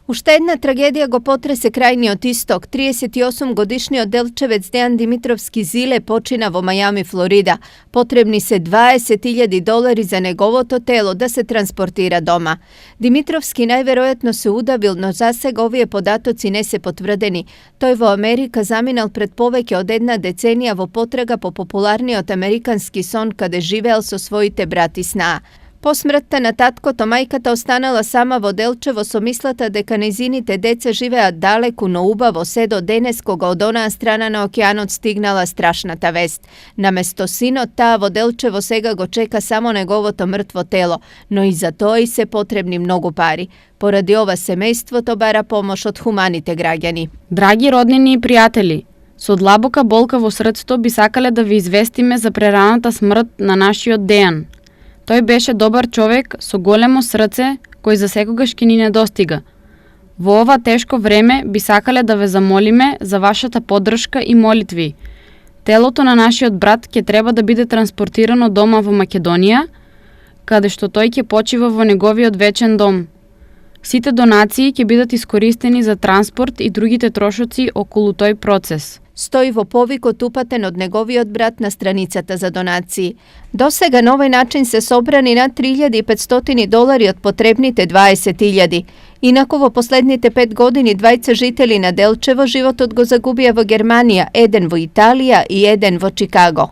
Уште една трагедија го потресе крајниот исток. 38-годишниот делчевец Дејан Димитровски Зиле почина во Мајами, Флорида. Потребни се $20.000 за неговото тело да се транспортира дома. Димитровски најверојатно се удавил, но засега овие податоци не се потврдени. Тој во Америка заминал пред повеќе од една деценија во потрага по популарниот американски сон каде живеел со своите брат и снаа. По смртта на таткото, мајката останала сама во Делчево со мислата дека нејзините деца живеат далеку, но убаво се до денес кога од онаа страна на океанот стигнала страшната вест. Наместо синот, таа во Делчево сега го чека само неговото мртво тело, но и за тоа и се потребни многу пари. Поради ова семејството бара помош од хуманите граѓани. Драги роднини и пријатели, со длабока болка во срцето би сакале да ви известиме за прераната смрт на нашиот Дејан. Тој беше добар човек со големо срце кој за секогаш ќе ни недостига. Во ова тешко време би сакале да ве замолиме за вашата поддршка и молитви. Телото на нашиот брат ќе треба да биде транспортирано дома во Македонија, каде што тој ќе почива во неговиот вечен дом. Сите донации ќе бидат искористени за транспорт и другите трошоци околу тој процес. Стои во повикот упатен од неговиот брат на страницата за донации. До сега на овој начин се собрани над $3.500 од потребните 20.000. Инаку во последните 5 години двајца жители на Делчево животот го загубија во Германија, еден во Италија и еден во Чикаго.